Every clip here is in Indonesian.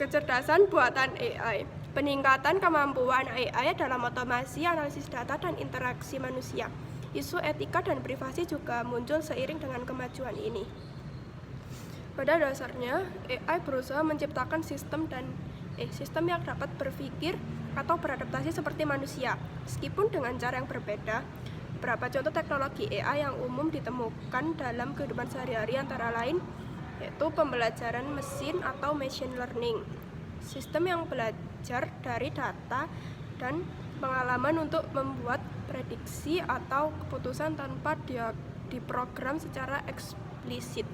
Kecerdasan buatan AI. Peningkatan kemampuan AI dalam otomasi, analisis data, dan interaksi manusia. Isu etika dan privasi juga muncul seiring dengan kemajuan ini. Pada dasarnya, AI berusaha menciptakan sistem yang dapat berpikir atau beradaptasi seperti manusia, meskipun dengan cara yang berbeda. Beberapa contoh teknologi AI yang umum ditemukan dalam kehidupan sehari-hari antara lain yaitu pembelajaran mesin atau machine learning, sistem yang belajar dari data dan pengalaman untuk membuat prediksi atau keputusan tanpa diprogram secara eksplisit.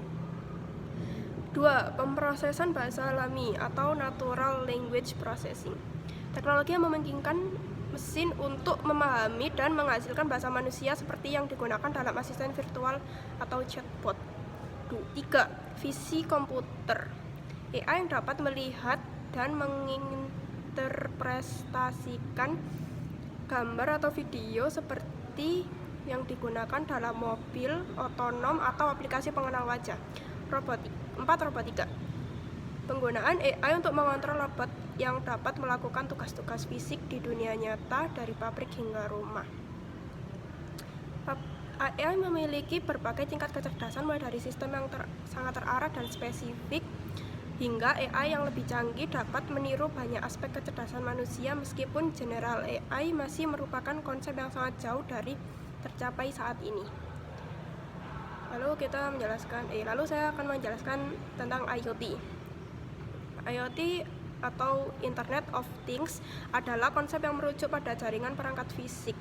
2. Pemrosesan bahasa alami atau natural language processing. Teknologi yang memungkinkan mesin untuk memahami dan menghasilkan bahasa manusia seperti yang digunakan dalam asisten virtual atau chatbot. 3. Visi komputer. AI yang dapat melihat dan menginterpretasikan gambar atau video seperti yang digunakan dalam mobil otonom atau aplikasi pengenal wajah. 4. Robotika. Penggunaan AI untuk mengontrol robot yang dapat melakukan tugas-tugas fisik di dunia nyata dari pabrik hingga rumah. AI memiliki berbagai tingkat kecerdasan mulai dari sistem yang sangat terarah dan spesifik hingga AI yang lebih canggih dapat meniru banyak aspek kecerdasan manusia meskipun general AI masih merupakan konsep yang sangat jauh dari tercapai saat ini. Lalu saya akan menjelaskan tentang IoT. IoT atau Internet of Things adalah konsep yang merujuk pada jaringan perangkat fisik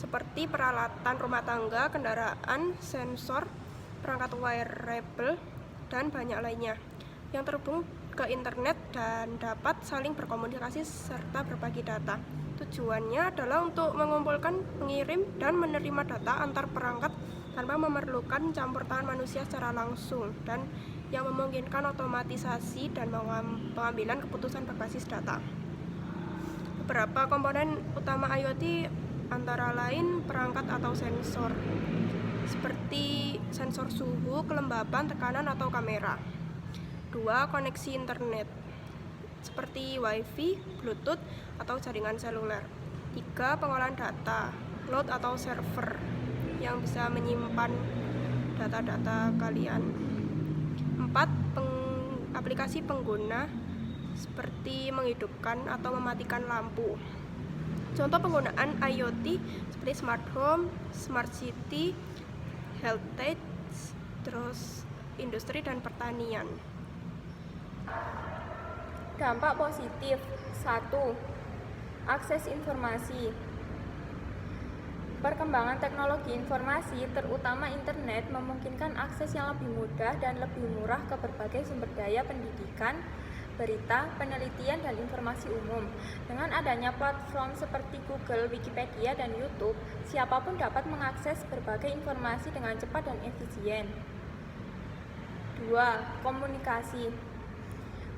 seperti peralatan rumah tangga, kendaraan, sensor, perangkat wearable, dan banyak lainnya yang terhubung ke internet dan dapat saling berkomunikasi serta berbagi data. Tujuannya adalah untuk mengumpulkan, mengirim, dan menerima data antar perangkat tanpa memerlukan campur tangan manusia secara langsung dan yang memungkinkan otomatisasi dan pengambilan keputusan berbasis data. Beberapa komponen utama IoT antara lain perangkat atau sensor, seperti sensor suhu, kelembapan, tekanan, atau kamera. 2. Koneksi internet, seperti Wi-Fi, Bluetooth, atau jaringan seluler. 3. Pengolahan data, cloud atau server, yang bisa menyimpan data-data kalian. 4. Aplikasi pengguna, seperti menghidupkan atau mematikan lampu. Contoh penggunaan IoT seperti smart home, smart city, health tech, terus industri dan pertanian. Dampak positif. 1. Akses informasi. Perkembangan teknologi informasi, terutama internet, memungkinkan akses yang lebih mudah dan lebih murah ke berbagai sumber daya pendidikan, berita, penelitian, dan informasi umum. Dengan adanya platform seperti Google, Wikipedia, dan YouTube, siapapun dapat mengakses berbagai informasi dengan cepat dan efisien. 2. Komunikasi.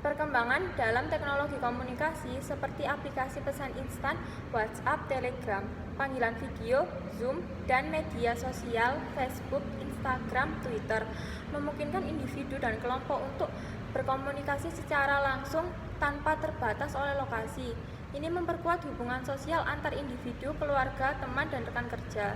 Perkembangan dalam teknologi komunikasi seperti aplikasi pesan instan, WhatsApp, Telegram, panggilan video, Zoom, dan media sosial, Facebook, Instagram, Twitter, memungkinkan individu dan kelompok untuk berkomunikasi secara langsung tanpa terbatas oleh lokasi. Ini memperkuat hubungan sosial antar individu, keluarga, teman, dan rekan kerja.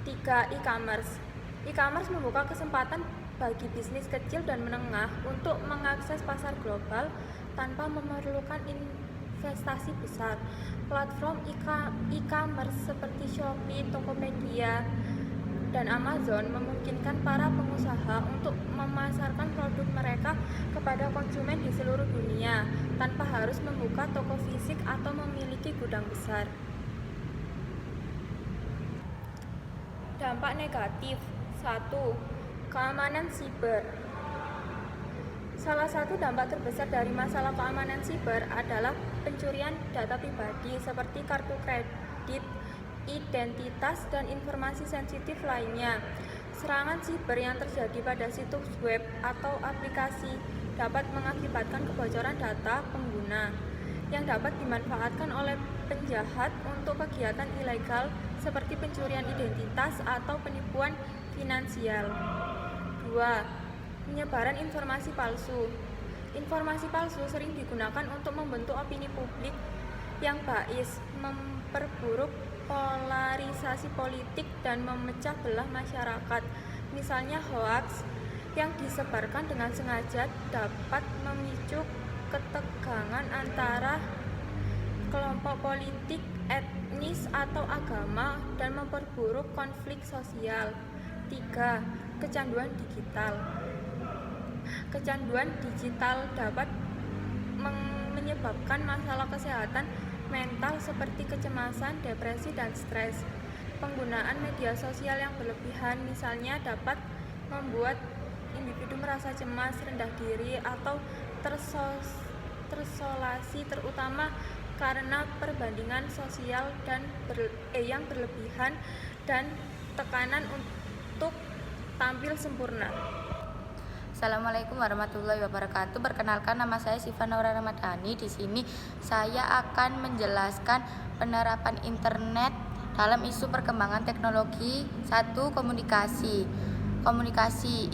3. E-commerce. E-commerce membuka kesempatan bagi bisnis kecil dan menengah untuk mengakses pasar global tanpa memerlukan investasi besar. Platform e-commerce seperti Shopee, Tokopedia, dan Amazon memungkinkan para pengusaha untuk memasarkan produk mereka kepada konsumen di seluruh dunia tanpa harus membuka toko fisik atau memiliki gudang besar. Dampak negatif. 1. Keamanan siber. Salah satu dampak terbesar dari masalah keamanan siber adalah pencurian data pribadi seperti kartu kredit, identitas, dan informasi sensitif lainnya. Serangan siber yang terjadi pada situs web atau aplikasi dapat mengakibatkan kebocoran data pengguna yang dapat dimanfaatkan oleh penjahat untuk kegiatan ilegal seperti pencurian identitas atau penipuan finansial. 2. Penyebaran informasi palsu. Informasi palsu sering digunakan untuk membentuk opini publik yang bias, memperburuk polarisasi politik, dan memecah belah masyarakat. Misalnya hoaks yang disebarkan dengan sengaja dapat memicu ketegangan antara kelompok politik, etnis, atau agama dan memperburuk konflik sosial. 3. Kecanduan digital. Kecanduan digital dapat menyebabkan masalah kesehatan mental seperti kecemasan, depresi, dan stres. Penggunaan media sosial yang berlebihan misalnya dapat membuat individu merasa cemas, rendah diri, atau terisolasi, terutama karena perbandingan sosial yang berlebihan dan tekanan untuk tampil sempurna. Assalamualaikum warahmatullahi wabarakatuh. Perkenalkan, nama saya Siva Naura Ramadhani. Di sini saya akan menjelaskan penerapan internet dalam isu perkembangan teknologi. 1. Komunikasi.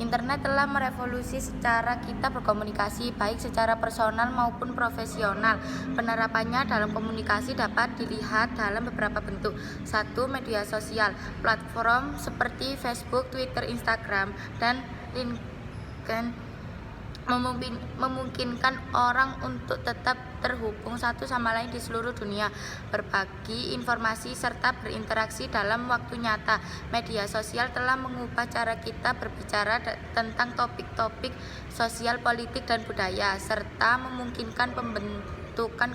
Internet telah merevolusi cara kita berkomunikasi, baik secara personal maupun profesional. Penerapannya dalam komunikasi dapat dilihat dalam beberapa bentuk. 1. Media sosial. Platform seperti Facebook, Twitter, Instagram, dan LinkedIn memungkinkan orang untuk tetap terhubung satu sama lain di seluruh dunia, berbagi informasi, serta berinteraksi dalam waktu nyata. Media sosial telah mengubah cara kita berbicara tentang topik-topik sosial, politik, dan budaya, serta memungkinkan pembentukan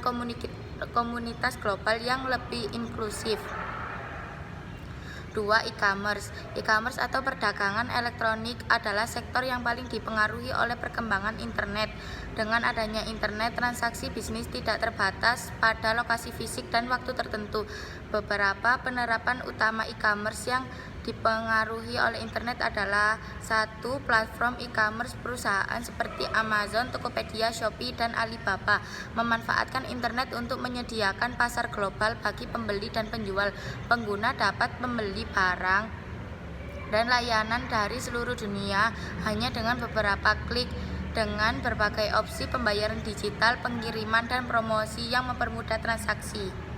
komunitas global yang lebih inklusif. 2. E-commerce. E-commerce atau perdagangan elektronik adalah sektor yang paling dipengaruhi oleh perkembangan internet. Dengan adanya internet, transaksi bisnis tidak terbatas pada lokasi fisik dan waktu tertentu. Beberapa penerapan utama e-commerce yang dipengaruhi oleh internet adalah: 1. Platform e-commerce. Perusahaan seperti Amazon, Tokopedia, Shopee, dan Alibaba memanfaatkan internet untuk menyediakan pasar global bagi pembeli dan penjual. Pengguna dapat membeli barang dan layanan dari seluruh dunia hanya dengan beberapa klik, dengan berbagai opsi pembayaran digital, pengiriman, dan promosi yang mempermudah transaksi.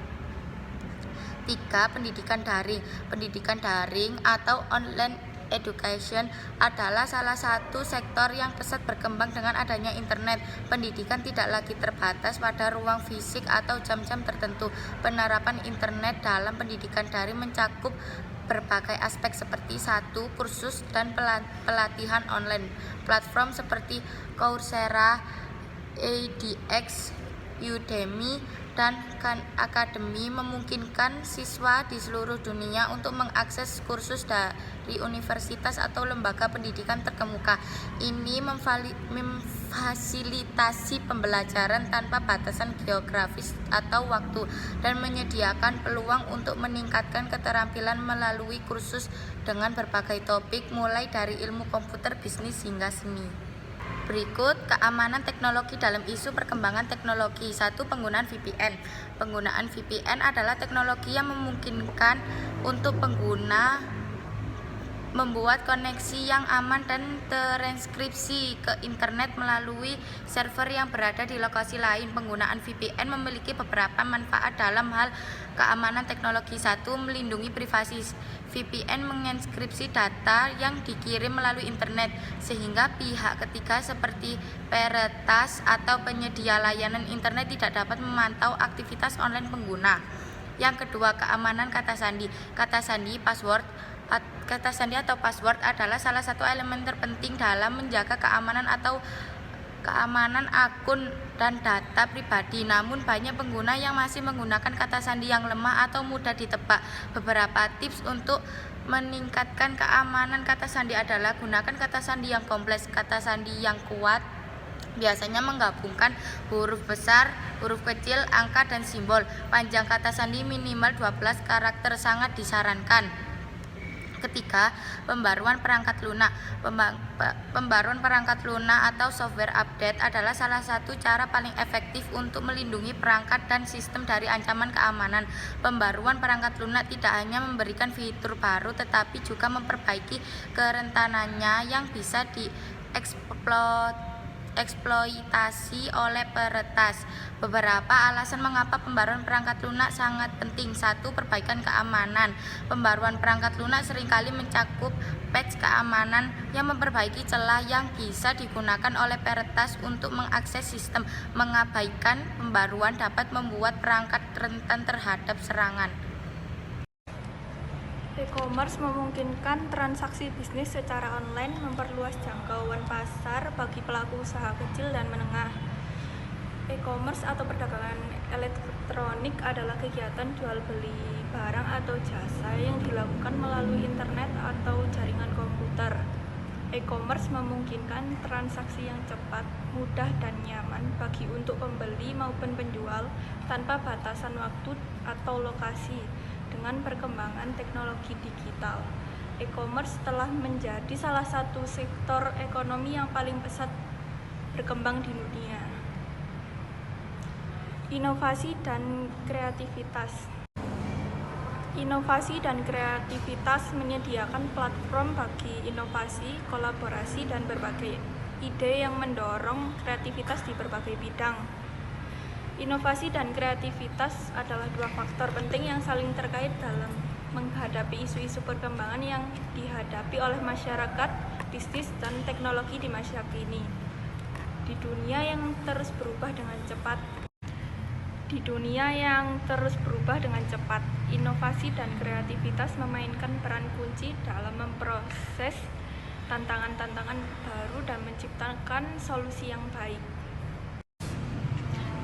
3. Pendidikan daring. Pendidikan daring atau online education adalah salah satu sektor yang pesat berkembang dengan adanya internet. Pendidikan tidak lagi terbatas pada ruang fisik atau jam-jam tertentu. Penerapan internet dalam pendidikan daring mencakup berbagai aspek seperti: 1. Kursus dan pelatihan online. Platform seperti Coursera, edX, Udemy, dan Khan Academy memungkinkan siswa di seluruh dunia untuk mengakses kursus dari universitas atau lembaga pendidikan terkemuka. Ini memfasilitasi pembelajaran tanpa batasan geografis atau waktu dan menyediakan peluang untuk meningkatkan keterampilan melalui kursus dengan berbagai topik, mulai dari ilmu komputer, bisnis, hingga seni. Berikut keamanan teknologi dalam isu perkembangan teknologi. 1. Penggunaan VPN. Penggunaan VPN adalah teknologi yang memungkinkan untuk pengguna membuat koneksi yang aman dan terenkripsi ke internet melalui server yang berada di lokasi lain. Penggunaan VPN memiliki beberapa manfaat dalam hal keamanan teknologi. 1. Melindungi privasi. VPN mengenkripsi data yang dikirim melalui internet sehingga pihak ketiga seperti peretas atau penyedia layanan internet tidak dapat memantau aktivitas online pengguna. Yang kedua, keamanan kata sandi. Kata sandi atau password adalah salah satu elemen terpenting dalam menjaga keamanan akun dan data pribadi. Namun banyak pengguna yang masih menggunakan kata sandi yang lemah atau mudah ditebak. Beberapa tips untuk meningkatkan keamanan kata sandi adalah: gunakan kata sandi yang kompleks. Kata sandi yang kuat biasanya menggabungkan huruf besar, huruf kecil, angka, dan simbol. Panjang kata sandi minimal 12 karakter sangat disarankan. Ketiga, pembaruan perangkat lunak. Pembaruan perangkat lunak atau software update adalah salah satu cara paling efektif untuk melindungi perangkat dan sistem dari ancaman keamanan. Pembaruan perangkat lunak tidak hanya memberikan fitur baru, tetapi juga memperbaiki kerentanannya yang bisa dieksploitasi eksploitasi oleh peretas. Beberapa alasan mengapa pembaruan perangkat lunak sangat penting. 1. Perbaikan keamanan. Pembaruan perangkat lunak seringkali mencakup patch keamanan yang memperbaiki celah yang bisa digunakan oleh peretas untuk mengakses sistem. Mengabaikan pembaruan dapat membuat perangkat rentan terhadap serangan. E-commerce memungkinkan transaksi bisnis secara online, memperluas jangkauan pasar bagi pelaku usaha kecil dan menengah. E-commerce atau perdagangan elektronik adalah kegiatan jual beli barang atau jasa yang dilakukan melalui internet atau jaringan komputer. E-commerce memungkinkan transaksi yang cepat, mudah, dan nyaman bagi untuk pembeli maupun penjual tanpa batasan waktu atau lokasi. Dengan perkembangan teknologi digital, e-commerce telah menjadi salah satu sektor ekonomi yang paling pesat berkembang di dunia. Inovasi dan kreativitas. Inovasi dan kreativitas menyediakan platform bagi inovasi, kolaborasi, dan berbagai ide yang mendorong kreativitas di berbagai bidang. Inovasi dan kreativitas adalah dua faktor penting yang saling terkait dalam menghadapi isu-isu perkembangan yang dihadapi oleh masyarakat, bisnis, dan teknologi di masa kini. Di dunia yang terus berubah dengan cepat, inovasi dan kreativitas memainkan peran kunci dalam memproses tantangan-tantangan baru dan menciptakan solusi yang baik.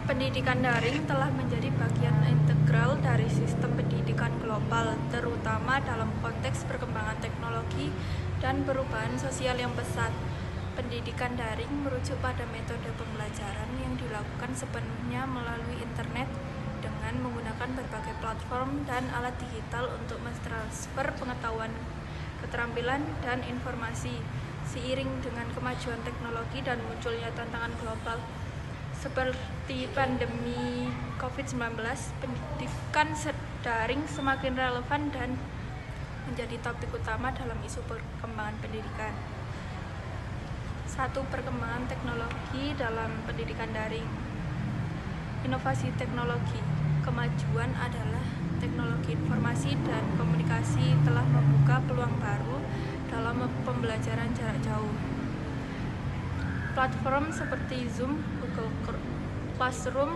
Pendidikan daring telah menjadi bagian integral dari sistem pendidikan global, terutama dalam konteks perkembangan teknologi dan perubahan sosial yang pesat. Pendidikan daring merujuk pada metode pembelajaran yang dilakukan sepenuhnya melalui internet dengan menggunakan berbagai platform dan alat digital untuk mentransfer pengetahuan, keterampilan, dan informasi. Seiring dengan kemajuan teknologi dan munculnya tantangan global seperti pandemi COVID-19, pendidikan daring semakin relevan dan menjadi topik utama dalam isu perkembangan pendidikan. 1. Perkembangan teknologi dalam pendidikan daring. Inovasi teknologi. Kemajuan adalah teknologi informasi dan komunikasi telah membuka peluang baru dalam pembelajaran jarak jauh. Platform seperti Zoom, Google Classroom,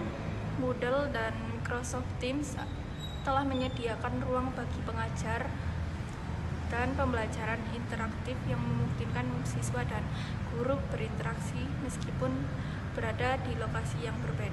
Moodle, dan Microsoft Teams telah menyediakan ruang bagi pengajar dan pembelajaran interaktif yang memungkinkan siswa dan guru berinteraksi meskipun berada di lokasi yang berbeda.